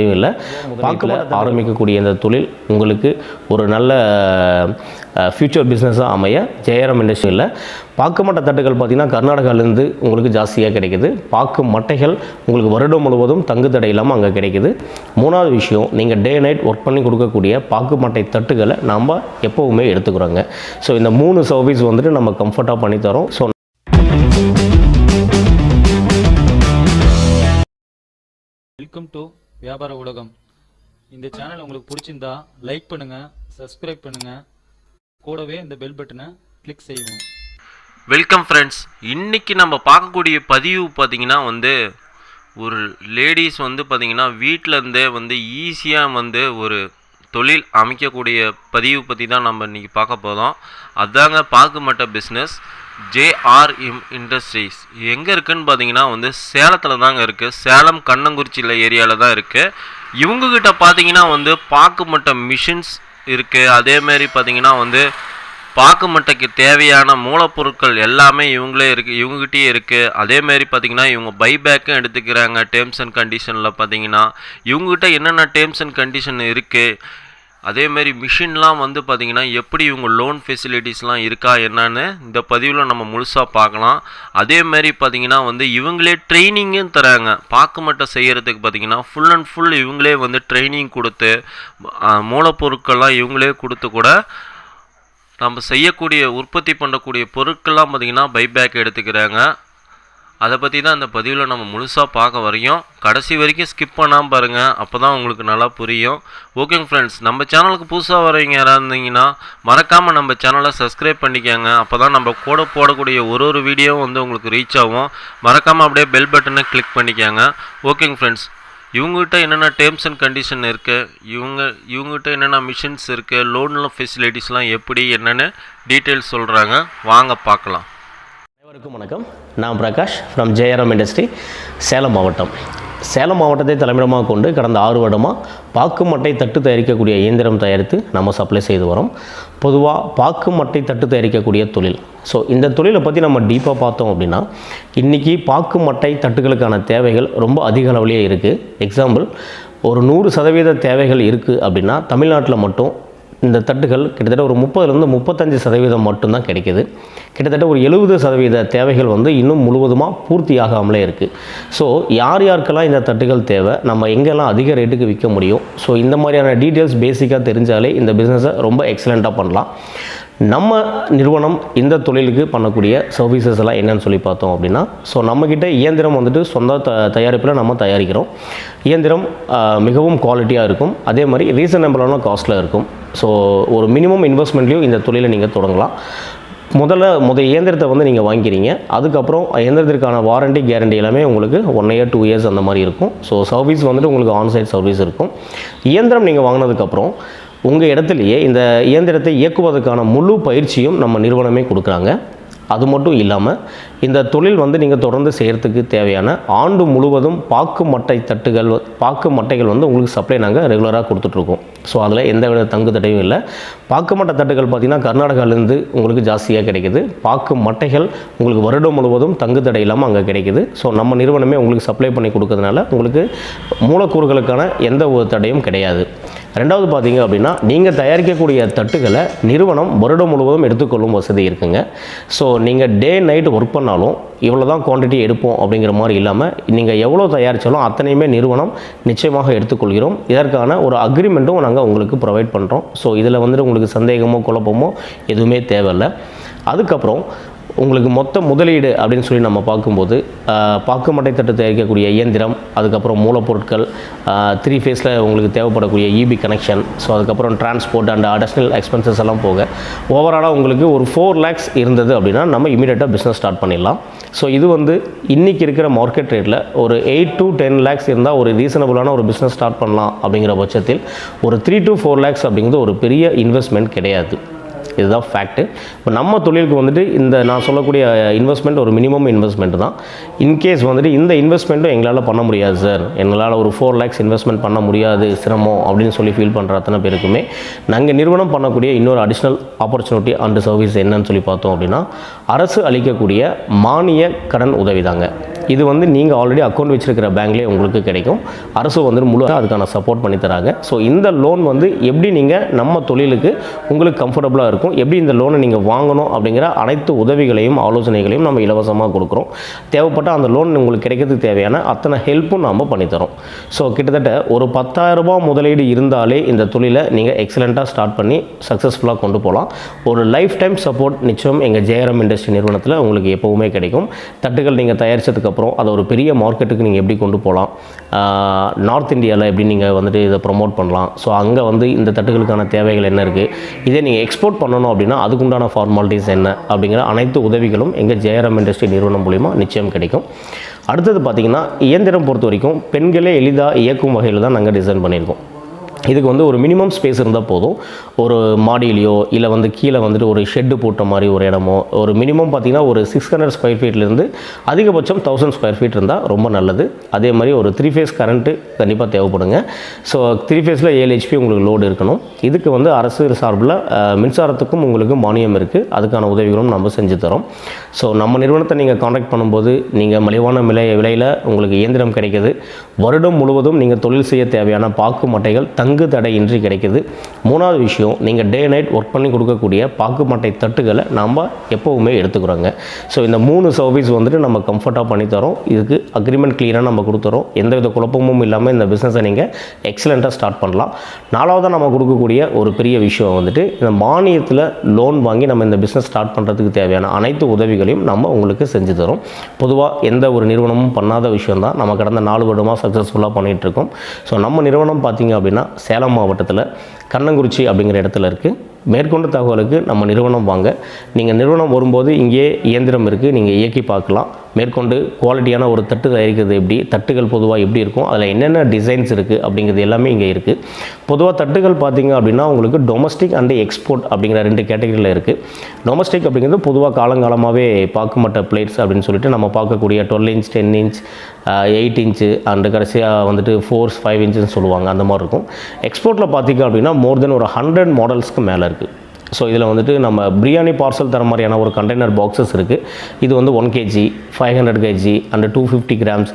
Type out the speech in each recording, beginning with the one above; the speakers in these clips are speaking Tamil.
இல்லை பார்க்கல ஆரம்பிக்கக்கூடிய இந்த தொழில் உங்களுக்கு ஒரு நல்ல ஃப்யூச்சர் பிஸ்னஸாக அமைய ஜெயராம் இண்டஸ்ட்ரியில் பாக்கு மட்டை தட்டுகள் பார்த்திங்கன்னா கர்நாடகாவிலேருந்து உங்களுக்கு ஜாஸ்தியாக கிடைக்குது. பாக்கு மட்டைகள் உங்களுக்கு வருடம் முழுவதும் தங்கு தடை இல்லாமல் அங்கே கிடைக்குது. மூணாவது விஷயம், நீங்கள் டே நைட் ஒர்க் பண்ணி கொடுக்கக்கூடிய பாக்கு மட்டை தட்டுகளை நம்ம எப்போவுமே எடுத்துக்கிறோங்க. ஸோ இந்த 3 சர்வீஸ் வந்துட்டு நம்ம கம்ஃபர்ட்டாக பண்ணித்தரோம். ஸோ வெல்கம் டு வியாபார உலகம். இந்த சேனல் உங்களுக்கு பிடிச்சிருந்தா லைக் பண்ணுங்க, சப்ஸ்கிரைப் பண்ணுங்க, கூடவே இந்த பெல் பட்டனை கிளிக் செய்வோம். Welcome friends. இன்றைக்கி நம்ம பார்க்கக்கூடிய பதிவு பார்த்திங்கன்னா ஒரு லேடிஸ் பார்த்திங்கன்னா வீட்டிலேருந்தே ஈஸியாக ஒரு தொழில் அமைக்கக்கூடிய பதிவு பற்றி தான் நம்ம இன்றைக்கி பார்க்க போகிறோம். அதாங்க பாக்கு மட்டை பிஸ்னஸ். ஜேஆர்எம் இண்டஸ்ட்ரீஸ் எங்கே இருக்குதுன்னு பார்த்தீங்கன்னா சேலத்தில் தாங்க இருக்குது. சேலம் கண்ணங்குறிச்சியில் ஏரியாவில் தான் இருக்குது. இவங்கக்கிட்ட பார்த்தீங்கன்னா பாக்கு மட்டை மிஷின்ஸ் இருக்குது. அதேமாரி பார்த்தீங்கன்னா பாக்கு மட்டைக்கு தேவையான மூலப்பொருட்கள் எல்லாமே இவங்ககிட்டயே இருக்குது. அதேமாரி பார்த்திங்கன்னா இவங்க பைபேக்கும் எடுத்துக்கிறாங்க. டேர்ம்ஸ் அண்ட் கண்டிஷனில் பார்த்தீங்கன்னா இவங்ககிட்ட என்னென்ன டேர்ம்ஸ் அண்ட் கண்டிஷன் இருக்குது, அதேமாரி மிஷின்லாம் பார்த்திங்கன்னா எப்படி இவங்க லோன் ஃபெசிலிட்டிஸ்லாம் இருக்கா என்னன்னு இந்த பதிவில் நம்ம முழுசாக பார்க்கலாம். அதேமாரி பார்த்திங்கன்னா இவங்களே ட்ரைனிங்கும் தராங்க. பாக்கு மட்டை செய்கிறதுக்கு பார்த்திங்கன்னா ஃபுல் அண்ட் ஃபுல் இவங்களே ட்ரைனிங் கொடுத்து மூலப்பொருட்கள்லாம் இவங்களே கொடுத்து கூட நம்ம செய்யக்கூடிய உற்பத்தி பண்ணக்கூடிய பொருட்கள்லாம் பார்த்திங்கன்னா பைபேக் எடுத்துக்கிறாங்க. அதை பற்றி தான் இந்த பதிவில் நம்ம முழுசாக பார்க்க வரையும். கடைசி வரைக்கும் ஸ்கிப் பண்ணாமல் பாருங்கள், அப்போ தான் உங்களுக்கு நல்லா புரியும். ஓகேங்க ஃப்ரெண்ட்ஸ், நம்ம சேனலுக்கு புதுசாக வரவங்க யாராக இருந்தீங்கன்னா மறக்காமல் நம்ம சேனலை சப்ஸ்கிரைப் பண்ணிக்கோங்க. அப்போ தான் நம்ம கூட போடக்கூடிய ஒரு வீடியோவும் உங்களுக்கு ரீச் ஆகும். மறக்காமல் அப்படியே பெல் பட்டனை கிளிக் பண்ணிக்கோங்க. ஓகேங்க ஃப்ரெண்ட்ஸ், இவங்ககிட்ட என்னென்ன டேர்ம்ஸ் அண்ட் கண்டிஷன் இருக்குது, இவங்ககிட்ட என்னென்ன மிஷின்ஸ் இருக்குது, லோன் ஃபெசிலிட்டிஸ்லாம் எப்படி என்னென்னு டீட்டெயில்ஸ் சொல்கிறாங்க, வாங்க பார்க்கலாம். அனைவருக்கும் வணக்கம். நான் பிரகாஷ் ஃப்ரம் ஜெயராம் இண்டஸ்ட்ரி, சேலம் மாவட்டம். சேலம் மாவட்டத்தை தலைமையிடமாக கொண்டு கடந்த 6 வருடமாக பாக்கு மட்டை தட்டு தயாரிக்கக்கூடிய இயந்திரம் தயாரித்து நம்ம சப்ளை செய்து வரோம். பொதுவாக பாக்கு மட்டை தட்டு தயாரிக்கக்கூடிய தொழில். ஸோ இந்த தொழிலை பற்றி நம்ம டீப்பாக பார்த்தோம் அப்படின்னா, இன்றைக்கி பாக்கு மட்டை தட்டுகளுக்கான தேவைகள் ரொம்ப அதிக அளவிலேயே இருக்குது. எக்ஸாம்பிள், ஒரு 100% தேவைகள் இருக்குது அப்படின்னா தமிழ்நாட்டில் மட்டும் இந்த தட்டுகள் கிட்டத்தட்ட ஒரு 30லேருந்து 35% மட்டும்தான் கிடைக்கிது. கிட்டத்தட்ட ஒரு 70% தேவைகள் இன்னும் முழுவதுமாக பூர்த்தி ஆகாமலே இருக்குது. ஸோ யாருக்கெல்லாம் இந்த தட்டுகள் தேவை, நம்ம எங்கெல்லாம் அதிக ரேட்டுக்கு விற்க முடியும், ஸோ இந்த மாதிரியான டீட்டெயில்ஸ் பேசிக்காக தெரிஞ்சாலே இந்த பிஸ்னஸை ரொம்ப எக்ஸலண்ட்டாக பண்ணலாம். நம்ம நிறுவனம் இந்த தொழிலுக்கு பண்ணக்கூடிய சர்வீசஸ் எல்லாம் என்னென்னு சொல்லி பார்த்தோம் அப்படின்னா, ஸோ நம்மக்கிட்ட இயந்திரம் சொந்த தயாரிப்பில் நம்ம தயாரிக்கிறோம். இயந்திரம் மிகவும் குவாலிட்டியாக இருக்கும். அதே மாதிரி ரீசனபிளான காஸ்ட்டில் இருக்கும். ஸோ ஒரு மினிமம் இன்வெஸ்ட்மெண்ட்லேயும் இந்த தொழிலை நீங்கள் தொடங்கலாம். முதல் இயந்திரத்தை நீங்கள் வாங்கிக்கிறீங்க. அதுக்கப்புறம் இயந்திரத்திற்கான வாரண்டி கேரண்டி எல்லாமே உங்களுக்கு 1 year 2 years அந்த மாதிரி இருக்கும். ஸோ சர்வீஸ் உங்களுக்கு ஆன்சைட் சர்வீஸ் இருக்கும். இயந்திரம் நீங்கள் வாங்கினதுக்கப்புறம் உங்கள் இடத்துலையே இந்த இயந்திரத்தை இயக்குவதற்கான முழு பயிற்சியும் நம்ம நிறுவனமே கொடுக்குறாங்க. அது மட்டும் இல்லாமல் இந்த தொழில் நீங்கள் தொடர்ந்து செய்கிறதுக்கு தேவையான ஆண்டு முழுவதும் பாக்கு மட்டைகள் உங்களுக்கு சப்ளை நாங்கள் ரெகுலராக கொடுத்துட்ருக்கோம். ஸோ அதில் எந்த வித தங்கு தடையும் இல்லை. பாக்கு மட்டை தட்டுகள் பார்த்திங்கன்னா கர்நாடகாவிலேருந்து உங்களுக்கு ஜாஸ்தியாக கிடைக்குது. பாக்கு மட்டைகள் உங்களுக்கு வருடம் முழுவதும் தங்கு தடை இல்லாமல் அங்கே கிடைக்குது. ஸோ நம்ம நிறுவனமே உங்களுக்கு சப்ளை பண்ணி கொடுக்கறதுனால உங்களுக்கு மூலக்கூறுகளுக்கான எந்த ஒரு தடையும் கிடையாது. ரெண்டாவது பார்த்திங்க அப்படின்னா, நீங்கள் தயாரிக்கக்கூடிய தட்டுகளை நிறுவனம் வருடம் முழுவதும் எடுத்துக்கொள்ளும் வசதி இருக்குங்க. ஸோ நீங்கள் டே நைட் ஒர்க் பண்ணாலும் இவ்வளோ தான் குவான்டிட்டி எடுப்போம் அப்படிங்கிற மாதிரி இல்லாமல் நீங்கள் எவ்வளோ தயாரித்தாலும் அத்தனையுமே நிறுவனம் நிச்சயமாக எடுத்துக்கொள்கிறோம். இதற்கான ஒரு அக்ரிமெண்ட்டும் நாங்கள் உங்களுக்கு ப்ரொவைட் பண்ணுறோம். ஸோ இதில் உங்களுக்கு சந்தேகமோ குழப்பமோ எதுவுமே தேவையில்லை. அதுக்கப்புறம் உங்களுக்கு மொத்த முதலீடு அப்படின்னு சொல்லி நம்ம பார்க்கும்போது பாக்கு மட்டை தட்டு தயாரிக்கக்கூடிய இயந்திரம், அதுக்கப்புறம் மூலப்பொருட்கள், 3 ஃபேஸில் உங்களுக்கு தேவைப்படக்கூடிய இபி கனெக்ஷன், ஸோ அதுக்கப்புறம் டிரான்ஸ்போர்ட் அண்ட் அடிஷ்னல் எக்ஸ்பென்சஸ் எல்லாம் போக ஓவராலாக உங்களுக்கு ஒரு 4 lakhs இருந்தது அப்படின்னா நம்ம இமீடியட்டாக பிஸ்னஸ் ஸ்டார்ட் பண்ணிடலாம். ஸோ இது இன்றைக்கி இருக்கிற மார்க்கெட் ரேட்டில் ஒரு 8 to 10 lakhs இருந்தால் ஒரு ரீசனபுளான ஒரு பிஸ்னஸ் ஸ்டார்ட் பண்ணலாம். அப்படிங்கிற பட்சத்தில் ஒரு 3 to 4 lakhs அப்படிங்கிறது ஒரு பெரிய இன்வெஸ்ட்மெண்ட் கிடையாது. இதுதான் ஃபேக்ட்டு. இப்போ நம்ம தொழிலுக்கு இந்த நான் சொல்லக்கூடிய இன்வெஸ்ட்மெண்ட் ஒரு மினிமம் இன்வெஸ்ட்மெண்ட் தான். இன்கேஸ் இந்த இன்வெஸ்ட்மெண்ட்டும் எங்களால் பண்ண முடியாது சார், எங்களால் ஒரு 4 lakhs இன்வெஸ்ட்மெண்ட் பண்ண முடியாது, சிரமம் அப்படின்னு சொல்லி ஃபீல் பண்ணுற அத்தனை பேருக்குமே நாங்கள் நிறுவனம் பண்ணக்கூடிய இன்னொரு அடிஷ்னல் ஆப்பர்ச்சுனிட்டி அண்ட் சர்வீஸ் என்னன்னு சொல்லி பார்த்தோம் அப்படின்னா, அரசு அளிக்கக்கூடிய மானிய கடன் உதவி தாங்க. இது வந்து நீங்கள் ஆல்ரெடி அக்கௌண்ட் வச்சுருக்கிற பேங்க்லேயே உங்களுக்கு கிடைக்கும். அரசு வந்து முழு அதுக்கான சப்போர்ட் பண்ணி தராங்க. ஸோ இந்த லோன் வந்து எப்படி நீங்கள் நம்ம தொழிலுக்கு உங்களுக்கு கம்ஃபர்டபுளாக இருக்கும், எப்படி இந்த லோனை நீங்கள் வாங்கணும் அப்படிங்கிற அனைத்து உதவிகளையும் ஆலோசனைகளையும் நம்ம இலவசமாக கொடுக்குறோம். தேவைப்பட்ட அந்த லோன் உங்களுக்கு கிடைக்கிறதுக்கு தேவையான அத்தனை ஹெல்ப்பும் நாம் பண்ணித்தரோம். ஸோ கிட்டத்தட்ட ஒரு 10,000 ரூபாய் முதலீடு இருந்தாலே இந்த தொழிலை நீங்கள் எக்ஸலண்ட்டாக ஸ்டார்ட் பண்ணி சக்ஸஸ்ஃபுல்லாக கொண்டு போகலாம். ஒரு லைஃப் டைம் சப்போர்ட் நிச்சயம் எங்கள் ஜெயராம் இண்டஸ்ட்ரி நிறுவனத்தில் உங்களுக்கு எப்போவுமே கிடைக்கும். தட்டுகள் நீங்கள் தயாரித்ததுக்கு அப்புறம் அதை ஒரு பெரிய மார்க்கெட்டுக்கு நீங்கள் எப்படி கொண்டு போகலாம், நார்த் இந்தியாவில் எப்படி நீங்கள் வந்துட்டு இதை ப்ரொமோட் பண்ணலாம், ஸோ அங்கே வந்து இந்த தட்டுகளுக்கான தேவைகள் என்ன இருக்குது, இதே நீங்கள் எக்ஸ்போர்ட் பண்ணணும் அப்படின்னா அதுக்குண்டான ஃபார்மாலிட்டிஸ் என்ன அப்படிங்கிற அனைத்து உதவிகளும் எங்கள் ஜெயராம் இண்டஸ்ட்ரி நிறுவனம் மூலிமா நிச்சயம் கிடைக்கும். அடுத்தது பார்த்திங்கன்னா இயந்திரம் பொறுத்த வரைக்கும் பெண்களே எளிதாக இயக்கும் வகையில் தான் நாங்கள் டிசைன் பண்ணியிருக்கோம். இதுக்கு வந்து ஒரு மினிமம் ஸ்பேஸ் இருந்தால் போதும். ஒரு மாடியிலையோ இல்லை வந்து கீழே வந்துட்டு ஒரு ஷெட்டு போட்ட மாதிரி ஒரு இடமோ, ஒரு மினிமம் பார்த்திங்கன்னா ஒரு 600 ஸ்கொயர் ஃபீட்லேருந்து அதிகபட்சம் 1000 ஸ்கொயர் ஃபீட் இருந்தால் ரொம்ப நல்லது. அதே மாதிரி ஒரு 3 ஃபேஸ் கரண்ட்டு கண்டிப்பாக தேவைப்படுங்க. ஸோ 3 ஃபேஸில் 7 HP உங்களுக்கு லோடு இருக்கணும். இதுக்கு வந்து அரசு சார்பில் மின்சாரத்துக்கும் உங்களுக்கு மானியம் இருக்குது. அதுக்கான உதவிகளும் நம்ம செஞ்சு தரோம். ஸோ நம்ம நிறுவனத்தை நீங்கள் காண்டாக்ட் பண்ணும்போது நீங்கள் மலிவான விலையில் உங்களுக்கு இயந்திரம் கிடைக்கிது. வருடம் முழுவதும் நீங்கள் தொழில் செய்ய தேவையான பாக்கு மட்டைகள் தங்கு தடையின்றி கிடைக்குது. மூணாவது விஷயம், நீங்கள் டே நைட் ஒர்க் பண்ணி கொடுக்கக்கூடிய பாக்கு மட்டை தட்டுகளை நம்ம எப்போவுமே எடுத்துக்கிறோங்க. ஸோ இந்த 3 சர்வீஸ் வந்துட்டு நம்ம கம்ஃபர்ட்டாக பண்ணித்தரோம். இதுக்கு அக்ரிமெண்ட் கிளியராக நம்ம கொடுத்துறோம். எந்தவித குழப்பமும் இல்லாமல் இந்த பிஸ்னஸை நீங்கள் எக்ஸலண்ட்டாக ஸ்டார்ட் பண்ணலாம். நாலாவதாக நம்ம கொடுக்கக்கூடிய ஒரு பெரிய விஷயம் வந்துட்டு இந்த மானியத்தில் லோன் வாங்கி நம்ம இந்த பிஸ்னஸ் ஸ்டார்ட் பண்ணுறதுக்கு தேவையான அனைத்து உதவிகளையும் நம்ம உங்களுக்கு செஞ்சு தரோம். பொதுவாக எந்த ஒரு நிறுவனமும் பண்ணாத விஷயம் தான் நம்ம கடந்த 4 வருடமாக சக்ஸஸ்ஃபுல்லாக பண்ணிகிட்ருக்கோம். ஸோ நம்ம நிறுவனம் பார்த்திங்க அப்படின்னா சேலம் மாவட்டத்தில் கண்ணங்குறிச்சி அப்படிங்கிற இடத்துல இருக்குது. மேற்கொண்ட தகவலுக்கு நம்ம நிறுவனம் வாங்க. நீங்கள் நிறுவனம் வரும்போது இங்கே இயந்திரம் இருக்குது, நீங்கள் இயக்கி பார்க்கலாம். மேற்கொண்டு குவாலிட்டியான ஒரு தட்டு தயாரிக்கிறது எப்படி, தட்டுகள் பொதுவாக எப்படி இருக்கும், அதில் என்னென்ன டிசைன்ஸ் இருக்குது அப்படிங்கிறது எல்லாமே இங்கே இருக்குது. பொதுவாக தட்டுகள் பார்த்திங்க அப்படின்னா உங்களுக்கு டொமஸ்டிக் அண்டு எக்ஸ்போர்ட் அப்படிங்கிற 2 கேட்டகரியில் இருக்குது. டொமஸ்டிக் அப்படிங்கிறது பொதுவாக காலங்காலமாகவே பாக்குமட்ட பிளேட்ஸ் அப்படின்னு சொல்லிட்டு நம்ம பார்க்கக்கூடிய 12 இன்ச் 10 இன்ச் 8 இன்ச்சு அண்டு கடைசியாக வந்துட்டு 4, 5 இன்ச்சுன்னு சொல்லுவாங்க, அந்த மாதிரி இருக்கும். எக்ஸ்போர்ட்டில் பார்த்திங்க அப்படின்னா மோர் தென் ஒரு 100 மாடல்ஸ்க்கு மேலே இருக்குது. ஸோ இதில் வந்துட்டு நம்ம பிரியாணி பார்சல் தர மாதிரியான ஒரு கண்டெய்னர் பாக்ஸஸ் இருக்குது. இது வந்து 1 kg 500 kg and 250 grams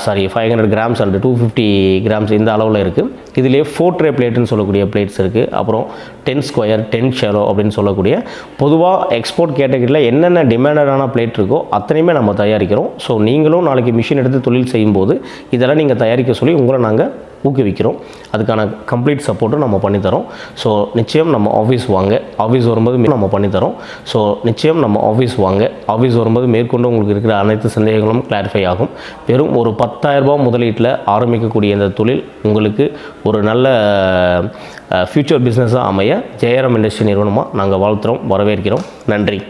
500 grams and 250 grams இந்த அளவில் இருக்குது. இதிலே 4 ட்ரே பிளேட்டுன்னு சொல்லக்கூடிய பிளேட்ஸ் இருக்குது. அப்புறம் 10 ஸ்கொயர் 10 ஷெலோ அப்படின்னு சொல்லக்கூடிய பொதுவாக எக்ஸ்போர்ட் கேட்டகரியில் என்னென்ன டிமாண்டடான பிளேட் இருக்கோ அத்தனையுமே நம்ம தயாரிக்கிறோம். ஸோ நீங்களும் நாளைக்கு மிஷின் எடுத்து தொழில் செய்யும்போது இதெல்லாம் நீங்கள் தயாரிக்க சொல்லி உங்களை நாங்கள் ஊக்குவிக்கிறோம். அதுக்கான கம்ப்ளீட் சப்போர்ட்டும் நம்ம பண்ணித்தரோம். ஸோ நிச்சயம் நம்ம ஆஃபீஸ் வாங்க. ஆஃபீஸ் வரும்போது நம்ம பண்ணித்தரோம். ஸோ நிச்சயம் நம்ம ஆஃபீஸ் வாங்க. ஆஃபீஸ் வரும்போது மேற்கொண்டு உங்களுக்கு இருக்கிற அனைத்து சந்தேகங்களும் கிளாரிஃபை ஆகும். வெறும் ஒரு 10,000 ரூபாய் முதலீட்டில் ஆரம்பிக்கக்கூடிய இந்த தொழில் உங்களுக்கு ஒரு நல்ல ஃப்யூச்சர் பிஸ்னஸாக அமைய ஜெயராம் இண்டஸ்ட்ரி நிறுவனமாக நாங்கள் வாழ்த்துறோம், வரவேற்கிறோம். நன்றி.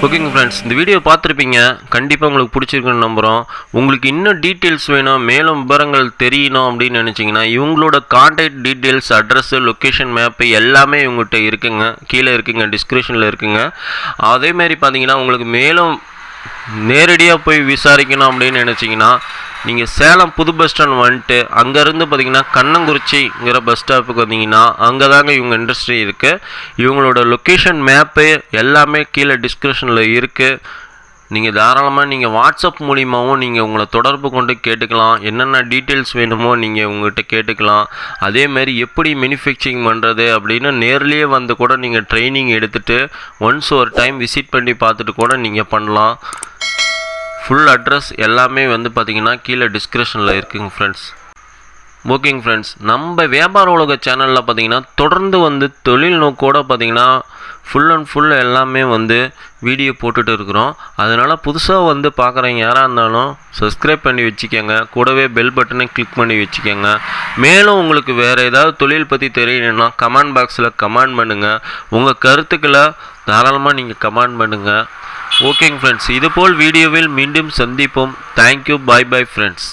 ஓகேங்க ஃப்ரெண்ட்ஸ், இந்த வீடியோ பார்த்துருப்பீங்க. கண்டிப்பாக உங்களுக்கு பிடிச்சிருக்குன்னு நம்புகிறோம். உங்களுக்கு இன்னும் டீட்டெயில்ஸ் வேணும், மேலும் விவரங்கள் தெரியணும் அப்படின்னு நினச்சிங்கன்னா இவங்களோட contact details, address, location map எல்லாமே இவங்ககிட்ட இருக்குங்க. கீழே இருக்குங்க, டிஸ்கிரிப்ஷனில் இருக்குங்க. அதேமாரி பார்த்தீங்கன்னா உங்களுக்கு மேலும் நேரடியாக போய் விசாரிக்கணும் அப்படின்னு நினச்சிங்கன்னா நீங்கள் சேலம் புது பஸ் ஸ்டாண்ட் வந்துட்டு அங்கேருந்து பார்த்தீங்கன்னா கண்ணங்குறிச்சிங்கிற பஸ் ஸ்டாப்புக்கு வந்தீங்கன்னா அங்கே தாங்க இவங்க இண்டஸ்ட்ரி இருக்குது. இவங்களோட லொக்கேஷன் மேப்பு எல்லாமே கீழே டிஸ்கிரிப்ஷனில் இருக்குது. நீங்கள் தாராளமாக நீங்கள் வாட்ஸ்அப் மூலிமாவும் நீங்கள் உங்களை தொடர்பு கொண்டு கேட்டுக்கலாம். என்னென்ன டீட்டெயில்ஸ் வேணுமோ நீங்கள் உங்கள்கிட்ட கேட்டுக்கலாம். அதேமாதிரி எப்படி மேனுஃபேக்சரிங் பண்ணுறது அப்படின்னு நேர்லேயே வந்து கூட நீங்கள் ட்ரைனிங் எடுத்துகிட்டு ஒன்ஸ் ஒரு டைம் விசிட் பண்ணி பார்த்துட்டு கூட நீங்கள் பண்ணலாம். ஃபுல் அட்ரஸ் எல்லாமே வந்து பார்த்திங்கன்னா கீழே டிஸ்கிரிப்ஷனில் இருக்குங்க ஃப்ரெண்ட்ஸ். ஓகேங்க ஃப்ரெண்ட்ஸ், நம்ம வியாபார உலக சேனலில் பார்த்தீங்கன்னா தொடர்ந்து வந்து தொழில் நோக்கோட பார்த்தீங்கன்னா ஃபுல் அண்ட் ஃபுல் எல்லாமே வந்து வீடியோ போட்டுட்டு இருக்கிறோம். அதனால் புதுசாக வந்து பார்க்குறவங்க யாராக இருந்தாலும் சப்ஸ்கிரைப் பண்ணி வச்சுக்கோங்க. கூடவே பெல் பட்டனை கிளிக் பண்ணி வச்சுக்கோங்க. மேலும் உங்களுக்கு வேறு ஏதாவது தொழில் பற்றி தெரியணுன்னா கமெண்ட் பாக்ஸில் கமெண்ட் பண்ணுங்கள். உங்கள் கருத்துக்களை தாராளமாக நீங்கள் கமெண்ட் பண்ணுங்கள். ஓகேங்க ஃப்ரெண்ட்ஸ், இதுபோல் வீடியோவில் மீண்டும் சந்திப்போம். Thank you, bye bye friends.